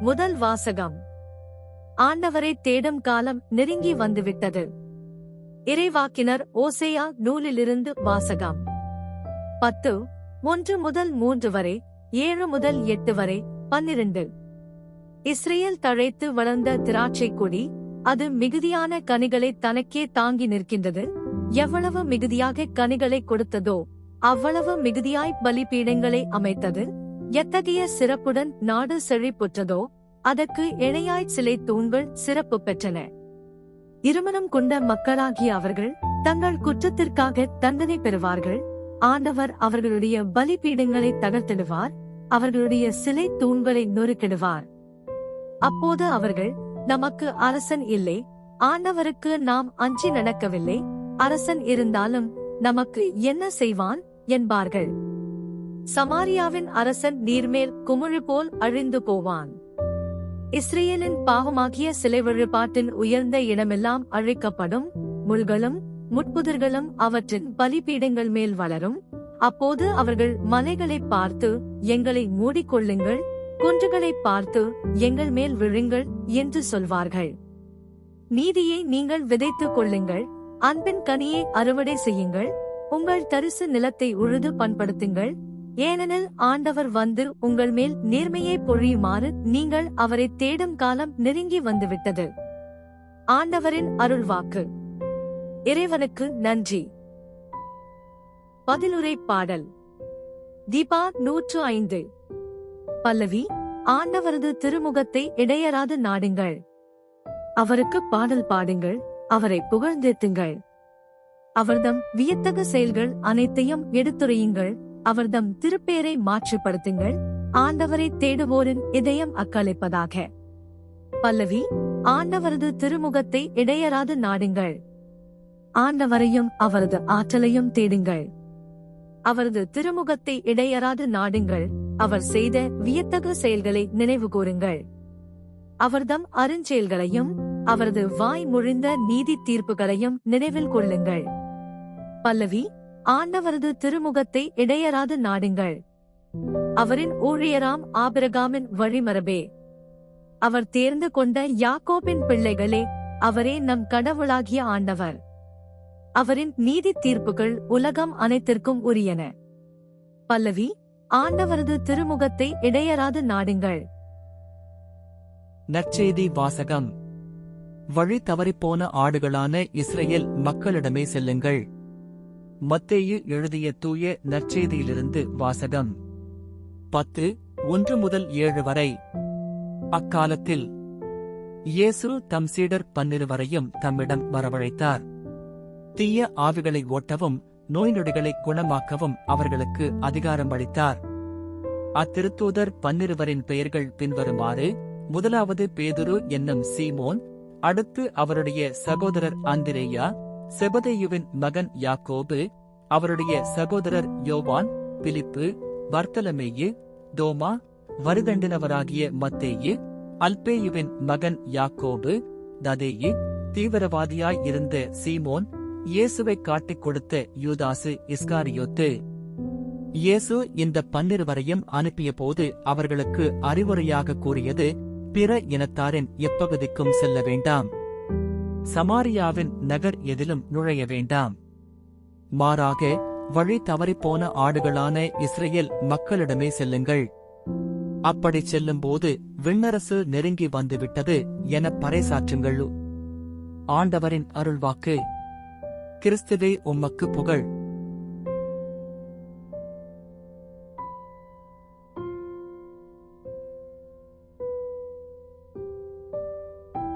முதல் வாசகம். ஆண்டவரை தேடும் காலம் நெருங்கி வந்துவிட்டது. இறைவாக்கினர் ஓசேயா நூலிலிருந்து வாசகம். 10:1-3 வரை, 7-8 வரை, 12. இஸ்ரேல் தழைத்து வளர்ந்த திராட்சை கொடி, அது மிகுதியான கனிகளை தனக்கே தாங்கி நிற்கின்றது. எவ்வளவு மிகுதியாக கனிகளை கொடுத்ததோ அவ்வளவு மிகுதியாய் பலிபீடங்களை அமைத்தது. எத்தகைய சிறப்புடன் நாடு செழிப்புற்றதோ அதற்கு இணையாய் சிலை தூண்கள் சிறப்பு பெற்றன. இருமனம் கொண்ட மக்களாகிய அவர்கள் தங்கள் குற்றத்திற்காக தண்டனை பெறுவார்கள். ஆண்டவர் அவர்களுடைய பலிபீடங்களை தகர்த்திடுவார், அவர்களுடைய சிலை தூண்களை நொறுக்கிடுவார். அப்போது அவர்கள், நமக்கு அரசன் இல்லை, ஆண்டவருக்கு நாம் அஞ்சி நடக்கவில்லை, அரசன் இருந்தாலும் நமக்கு என்ன செய்வான் என்பார்கள். சமாரியாவின் அரசன் நீர்மேல் குமிழி போல் அழிந்து போவான். இஸ்ரேலின் பாவமாகிய சிலை வழிபாட்டின் உயர்ந்த இடமெல்லாம் அழிக்கப்படும். முள்களும் முட்புதர்களும் அவற்றின் பலிபீடங்கள் மேல் வளரும். அப்போது அவர்கள் மலைகளை பார்த்து, எங்களை மூடிக்கொள்ளுங்கள், குன்றுகளை பார்த்து, எங்கள் மேல் விழுங்கள் என்று சொல்வார்கள். நீதியை நீங்கள் விதைத்துக் கொள்ளுங்கள், அன்பின் கனியை அறுவடை செய்யுங்கள், உங்கள் தரிசு நிலத்தை உழுது பண்படுத்துங்கள். ஏனெனில் ஆண்டவர் வந்து உங்கள் மேல் நேர்மையை பொழியுமாறு நீங்கள் அவரை தேடும் காலம் நெருங்கி வந்துவிட்டது. ஆண்டவரின் அருள்வாக்கு. இறைவனுக்கு நன்றி. பதிலுரை பாடல். தீபா 105. பல்லவி. ஆண்டவரது திருமுகத்தை இடையராது நாடுங்கள், அவருக்கு பாடல் பாடுங்கள், அவரை புகழ்ந்தேத்துங்கள். அவர்தம் வியத்தகு செயல்கள் அனைத்தையும் எடுத்துரையுங்கள், அவர்தம் திருப்பேரை மாற்றுப்படுத்துங்கள். ஆண்டவரை தேடுவோரின் இதயம் அக்களிப்பதாக. பல்லவி. ஆண்டவரது திருமுகத்தை இடையராது நாடுங்கள், ஆண்டவரையும் அவரது ஆற்றலையும் தேடுங்கள். அவரது திருமுகத்தை இடையராது நாடுங்கள், அவர் செய்த வியத்தகு செயல்களை நினைவு கூறுங்கள். அவர்தம் அருஞ்செயல்களையும் அவரது வாய் முழிந்த நீதி தீர்ப்புகளையும் நினைவில் கொள்ளுங்கள். பல்லவி. ஆண்டவரது திருமுகத்தை இடையராது நாடுங்கள், அவரின் ஊழியராம் ஆபிரகாமின் வழிமரபே, அவர் தேர்ந்து கொண்ட யாக்கோபின் பிள்ளைகளே, அவரே நம் கடவுளாகிய ஆண்டவர். அவரின் நீதி தீர்ப்புகள் உலகம் அனைத்திற்கும் உரியன. பல்லவி. ஆண்டவரது திருமுகத்தை இடையராது நாடுங்கள். நற்செய்தி வாசகம். வழி தவறிப்போன ஆடுகளான இஸ்ரேல் மக்களிடமே செல்லுங்கள். மத்தேயு எழுதிய தூய நற்செய்தியிலிருந்து வாசகம். 10:1-7 வரை. அக்காலத்தில் இயேசு தம் சீடர் 12 தம்மிடம் வரவழைத்தார். தீய ஆவிகளை ஓட்டவும் நோய் நொடிகளை குணமாக்கவும் அவர்களுக்கு அதிகாரம் அளித்தார். அத்திருத்தூதர் 12 பெயர்கள் பின்வருமாறு: முதலாவது பேதுரு என்னும் சீமோன், அடுத்து அவருடைய சகோதரர் அந்திரேயா, செபதேயுவின் மகன் யாக்கோபு, அவருடைய சகோதரர் யோவான், பிலிப்பு, பர்த்தலமேயு, தோமா, வருகண்டினவராகிய மத்தேயு, அல்பேயுவின் மகன் யாக்கோபு, ததேயு, தீவிரவாதியாய் இருந்த சீமோன், இயேசுவை காட்டிக் கொடுத்த யூதாசு இஸ்காரியோத்து. இயேசு இந்த 12 அனுப்பிய போது அவர்களுக்கு அறிவுரையாக கூறியது: பிற இனத்தாரின் எப்பகுதிக்கும் செல்ல வேண்டாம், சமாரியாவின் நகர் எதிலும் நுழைய வேண்டாம். மாறாக வழி தவறிப்போன ஆடுகளான இஸ்ரேல் மக்களிடமே செல்லுங்கள். அப்படி செல்லும்போது விண்ணரசு நெருங்கி வந்துவிட்டது என பறைசாற்றுங்கள். ஆண்டவரின் அருள்வாக்கு. கிறிஸ்துவே உமக்கு புகழ்.